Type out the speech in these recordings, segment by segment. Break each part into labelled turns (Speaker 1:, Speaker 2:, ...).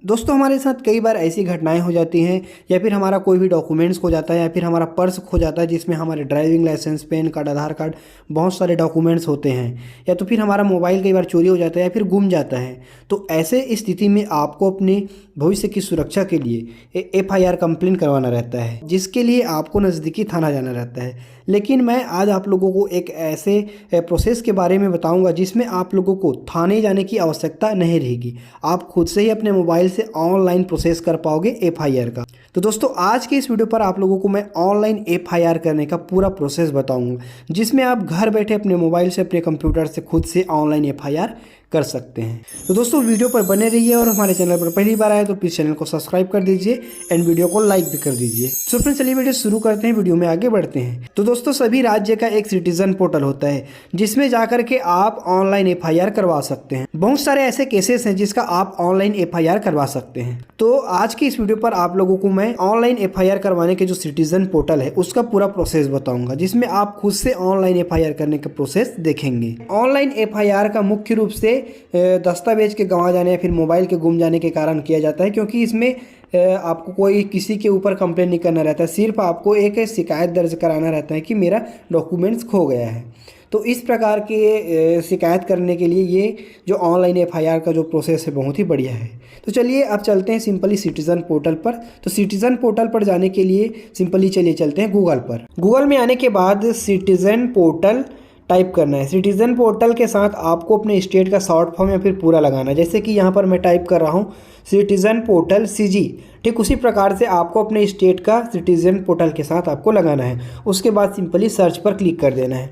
Speaker 1: दोस्तों हमारे साथ कई बार ऐसी घटनाएं हो जाती हैं या फिर हमारा कोई भी डॉक्यूमेंट्स खो जाता है या फिर हमारा पर्स खो जाता है जिसमें हमारे ड्राइविंग लाइसेंस, पैन कार्ड, आधार कार्ड, बहुत सारे डॉक्यूमेंट्स होते हैं। या तो फिर हमारा मोबाइल कई बार चोरी हो जाता है या फिर गुम जाता है। तो ऐसे स्थिति में आपको अपने भविष्य की सुरक्षा के लिए FIR कंप्लेन करवाना रहता है, जिसके लिए आपको नज़दीकी थाना जाना रहता है। लेकिन मैं आज आप लोगों को एक ऐसे प्रोसेस के बारे में बताऊंगा जिसमें आप लोगों को थाने जाने की आवश्यकता नहीं रहेगी। आप खुद से ही अपने मोबाइल से ऑनलाइन प्रोसेस कर पाओगे FIR का। तो दोस्तों आज के इस वीडियो पर आप लोगों को मैं ऑनलाइन FIR करने का पूरा प्रोसेस बताऊंगा, जिसमें आप घर बैठे अपने मोबाइल से, अपने कंप्यूटर से खुद से ऑनलाइन FIR कर सकते हैं। तो दोस्तों वीडियो पर बने रहिए और हमारे चैनल पर पहली बार आए तो प्लीज़ चैनल को सब्सक्राइब कर दीजिए एंड वीडियो को लाइक भी कर दीजिए। तो फ्रेंड्स चलिए वीडियो शुरू करते हैं, वीडियो में आगे बढ़ते हैं। तो दोस्तों सभी राज्य का एक सिटीजन पोर्टल होता है जिसमें जाकर के आप ऑनलाइन FIR करवा सकते हैं। बहुत सारे ऐसे केसेस हैं जिसका आप ऑनलाइन FIR करवा सकते हैं। तो आज की इस वीडियो पर आप लोगों को मैं ऑनलाइन FIR करवाने के जो सिटीजन पोर्टल है उसका पूरा प्रोसेस बताऊंगा, जिसमें आप खुद से ऑनलाइन FIR करने का प्रोसेस देखेंगे। ऑनलाइन FIR का मुख्य रूप से दस्तावेज के गंवा जाने या फिर मोबाइल के गुम जाने के कारण किया जाता है, क्योंकि इसमें आपको कोई किसी के ऊपर कंप्लेन नहीं करना रहता है, सिर्फ आपको एक शिकायत दर्ज कराना रहता है कि मेरा डॉक्यूमेंट्स खो गया है। तो इस प्रकार के शिकायत करने के लिए ये जो ऑनलाइन FIR का जो प्रोसेस है बहुत ही बढ़िया है। तो चलिए अब चलते हैं सिंपली सिटीज़न पोर्टल पर। तो सिटीज़न पोर्टल पर जाने के लिए सिंपली चलिए चलते हैं गूगल पर। गूगल में आने के बाद सिटीज़न पोर्टल टाइप करना है। सिटीज़न पोर्टल के साथ आपको अपने स्टेट का शॉर्ट फॉर्म या फिर पूरा लगाना है। जैसे कि यहाँ पर मैं टाइप कर रहा हूँ सिटीज़न पोर्टल CG, ठीक उसी प्रकार से आपको अपने स्टेट का सिटीज़न पोर्टल के साथ आपको लगाना है। उसके बाद सिंपली सर्च पर क्लिक कर देना है।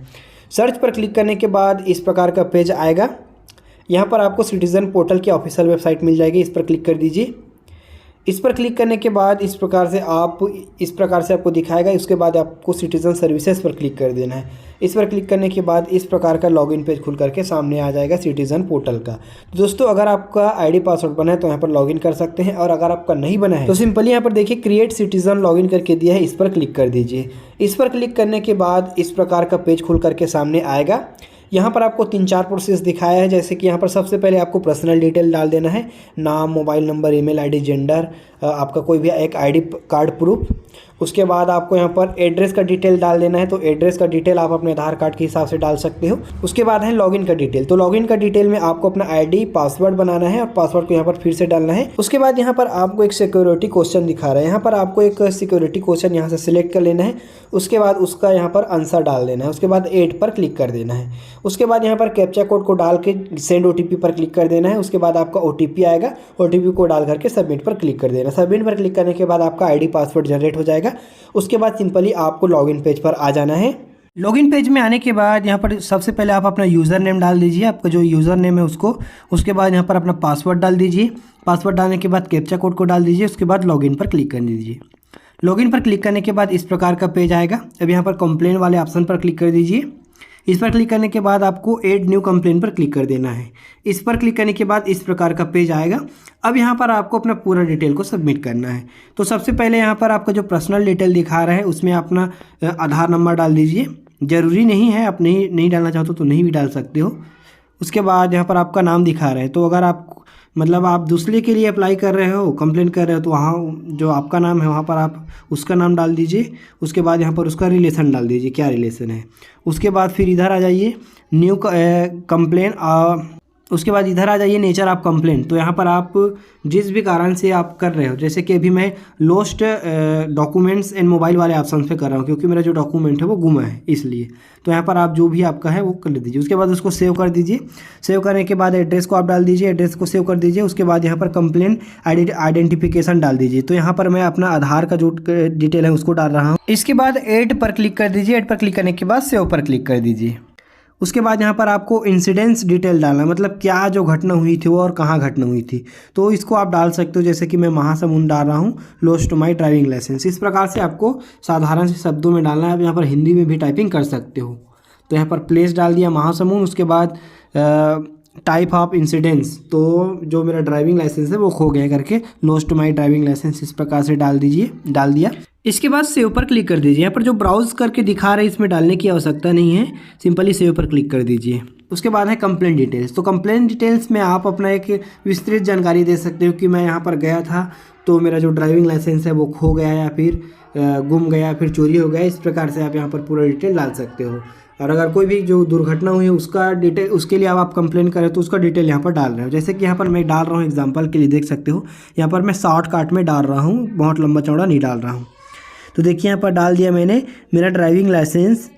Speaker 1: सर्च पर क्लिक करने के बाद इस प्रकार का पेज आएगा। यहाँ पर आपको सिटीज़न पोर्टल की ऑफिशियल वेबसाइट मिल जाएगी, इस पर क्लिक कर दीजिए। इस पर क्लिक करने के बाद इस प्रकार से आपको दिखाएगा। उसके बाद आपको सिटीज़न सर्विसेज पर क्लिक कर देना है। इस पर क्लिक करने के बाद इस प्रकार का लॉगिन पेज खुल करके सामने आ जाएगा सिटीज़न पोर्टल का। तो दोस्तों अगर आपका ID पासवर्ड बना है तो यहाँ पर लॉगिन कर सकते हैं, और अगर आपका नहीं बना है तो सिंपली यहाँ पर देखिए क्रिएट सिटीज़न लॉगिन करके दिया है, इस पर क्लिक कर दीजिए। इस पर क्लिक करने के बाद इस प्रकार का पेज खुल करके सामने आएगा। यहाँ पर आपको 3-4 प्रोसेस दिखाया है। जैसे कि यहाँ पर सबसे पहले आपको पर्सनल डिटेल डाल देना है, नाम, mobile number, email ID, gender, आपका कोई भी एक ID कार्ड प्रूफ। उसके बाद आपको यहाँ पर एड्रेस का डिटेल डाल देना है। तो एड्रेस का डिटेल आप अपने आधार कार्ड के हिसाब से डाल सकते हो। उसके बाद है लॉगिन का डिटेल। तो लॉगिन का डिटेल में आपको अपना ID पासवर्ड बनाना है और पासवर्ड को यहाँ पर फिर से डालना है। उसके बाद यहाँ पर आपको एक सिक्योरिटी क्वेश्चन दिखा रहा है। यहाँ पर आपको एक सिक्योरिटी क्वेश्चन यहाँ से सिलेक्ट कर लेना है। उसके बाद उसका यहाँ पर आंसर डाल देना है। उसके बाद 8 पर क्लिक कर देना है। उसके बाद यहाँ पर कैप्चा कोड को डाल के सेंड OTP पर क्लिक कर देना है। उसके बाद आपका OTP आएगा, OTP को डाल करके सबमिट पर क्लिक कर देना। सबमिट पर क्लिक करने के बाद आपका ID पासवर्ड जनरेट हो जाएगा। उसके बाद सिंपली आपको लॉगिन पेज पर आ जाना है। लॉगिन पेज में आने के बाद यहाँ पर सबसे पहले आप अपना यूज़र नेम डाल दीजिए, आपका जो यूज़र नेम है उसको। उसके बाद यहाँ पर अपना पासवर्ड डाल दीजिए। पासवर्ड डालने के बाद कैप्चा कोड को डाल दीजिए। उसके बाद लॉगिन पर क्लिक कर दीजिए। लॉगिन पर क्लिक करने के बाद इस प्रकार का पेज आएगा। अब यहाँ पर कंप्लेन वाले ऑप्शन पर क्लिक कर दीजिए। इस पर क्लिक करने के बाद आपको ऐड न्यू कंप्लेन पर क्लिक कर देना है। इस पर क्लिक करने के बाद इस प्रकार का पेज आएगा। अब यहाँ पर आपको अपना पूरा डिटेल को सबमिट करना है। तो सबसे पहले यहाँ पर आपका जो पर्सनल डिटेल दिखा रहा है उसमें अपना आधार नंबर डाल दीजिए। ज़रूरी नहीं है, आप नहीं डालना चाहते तो नहीं भी डाल सकते हो। उसके बाद यहाँ पर आपका नाम दिखा रहा है, तो अगर आप आप दूसरे के लिए अप्लाई कर रहे हो, कंप्लेन कर रहे हो, तो वहाँ जो आपका नाम है वहाँ पर आप उसका नाम डाल दीजिए। उसके बाद यहाँ पर उसका रिलेशन डाल दीजिए, क्या रिलेशन है। उसके बाद फिर इधर आ जाइए न्यू कंप्लेन। उसके बाद इधर आ जाइए नेचर ऑफ कंप्लेन। तो यहाँ पर आप जिस भी कारण से आप कर रहे हो, जैसे कि अभी मैं लोस्ट डॉक्यूमेंट्स एंड मोबाइल वाले ऑप्शन पे कर रहा हूँ, क्योंकि मेरा जो डॉक्यूमेंट है वो गुमा है इसलिए। तो यहाँ पर आप जो भी आपका है वो कर दीजिए। उसके बाद उसको सेव कर दीजिए। सेव करने के बाद एड्रेस को आप डाल दीजिए, एड्रेस को सेव कर दीजिए। उसके बाद यहाँ पर कंप्लेन आइडेंटिफिकेशन डाल दीजिए। तो यहाँ पर मैं अपना आधार का जो डिटेल है उसको डाल रहा हूँ। इसके बाद ऐड पर क्लिक कर दीजिए। ऐड पर क्लिक करने के बाद सेव पर क्लिक कर दीजिए। उसके बाद यहाँ पर आपको इंसिडेंट्स डिटेल डालना, मतलब क्या जो घटना हुई थी वो और कहाँ घटना हुई थी। तो इसको आप डाल सकते हो, जैसे कि मैं महासमुंद डाल रहा हूँ, लॉस्ट माई ड्राइविंग लाइसेंस। इस प्रकार से आपको साधारण से शब्दों में डालना है। आप यहाँ पर हिंदी में भी टाइपिंग कर सकते हो। तो यहाँ पर प्लेस डाल दिया महासमुंद। उसके बाद टाइप ऑफ इंसिडेंट्स, तो जो मेरा ड्राइविंग लाइसेंस है वो खो गया करके लॉस्ट माई ड्राइविंग लाइसेंस इस प्रकार से डाल दिया। इसके बाद सेव पर क्लिक कर दीजिए। यहाँ पर जो ब्राउज करके दिखा रहे हैं इसमें डालने की आवश्यकता नहीं है, सिंपली सेव पर क्लिक कर दीजिए। उसके बाद है कंप्लेंट डिटेल्स। तो कंप्लेंट डिटेल्स में आप अपना एक विस्तृत जानकारी दे सकते हो कि मैं यहाँ पर गया था तो मेरा जो ड्राइविंग लाइसेंस है वो खो गया या फिर गुम गया या फिर चोरी हो गया। इस प्रकार से आप यहाँ पर पूरा डिटेल डाल सकते हो। और अगर कोई भी जो दुर्घटना हुई है उसका डिटेल, उसके लिए आप कंप्लेन करें तो उसका डिटेल यहाँ पर डाल रहे हो। जैसे कि यहाँ पर मैं डाल रहा हूँ एग्जांपल के लिए, देख सकते हो यहाँ पर मैं शॉर्टकट में डाल रहा हूँ, बहुत लंबा चौड़ा नहीं डाल रहा हूँ। तो देखिए यहाँ पर डाल दिया मैंने, मेरा ड्राइविंग लाइसेंस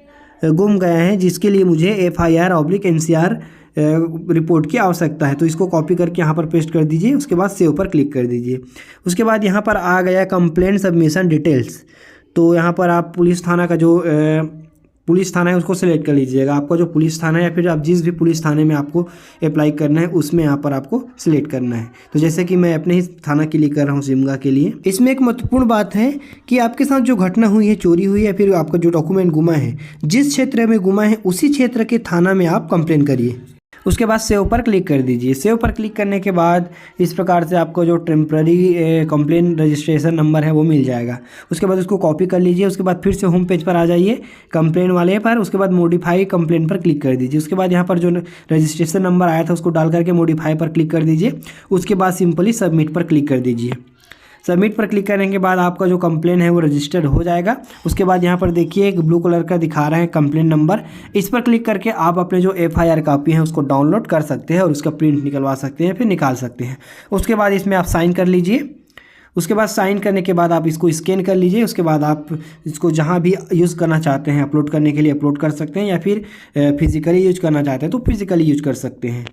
Speaker 1: गुम गया है जिसके लिए मुझे FIR/NCR रिपोर्ट की आवश्यकता है। तो इसको कॉपी करके यहाँ पर पेस्ट कर दीजिए, उसके बाद सेव पर क्लिक कर दीजिए। उसके बाद यहाँ पर आ गया कंप्लेंट सबमिशन डिटेल्स। तो यहाँ पर आप पुलिस थाना का जो पुलिस थाना है उसको सिलेक्ट कर लीजिएगा। आपका जो पुलिस थाना है या फिर आप जिस भी पुलिस थाने में आपको अप्लाई करना है उसमें यहाँ पर आपको सिलेक्ट करना है। तो जैसे कि मैं अपने ही थाना के लिए कर रहा हूँ, शिमगा के लिए। इसमें एक महत्वपूर्ण बात है कि आपके साथ जो घटना हुई है, चोरी हुई है या फिर आपका जो डॉक्यूमेंट गुमा है, जिस क्षेत्र में गुमा है उसी क्षेत्र के थाना में आप कंप्लेन करिए। उसके बाद सेव पर क्लिक कर दीजिए। सेव पर क्लिक करने के बाद इस प्रकार से आपको जो टेम्प्ररी कंप्लेन रजिस्ट्रेशन नंबर है वो मिल जाएगा। उसके बाद उसको कॉपी कर लीजिए। उसके बाद फिर से होम पेज पर आ जाइए कंप्लेन वाले पर। उसके बाद मॉडिफाई कंप्लेन पर क्लिक कर दीजिए। उसके बाद यहाँ पर जो रजिस्ट्रेशन नंबर आया था उसको डाल करके मॉडिफाई पर क्लिक कर दीजिए। उसके बाद सिंपली सबमिट पर क्लिक कर दीजिए। सबमिट पर क्लिक करने के बाद आपका जो कंप्लेन है वो रजिस्टर्ड हो जाएगा। उसके बाद यहाँ पर देखिए एक ब्लू कलर का दिखा रहा है कंप्लेन नंबर, इस पर क्लिक करके आप अपने जो FIR कॉपी है उसको डाउनलोड कर सकते हैं और उसका प्रिंट निकलवा सकते हैं, फिर निकाल सकते हैं। उसके बाद इसमें आप साइन कर लीजिए। उसके बाद साइन करने के बाद आप इसको स्कैन कर लीजिए। उसके बाद आप इसको जहाँ भी यूज़ करना चाहते हैं अपलोड करने के लिए अपलोड कर सकते हैं, या फिर फिजिकली यूज करना चाहते हैं तो फिजिकली यूज कर सकते हैं।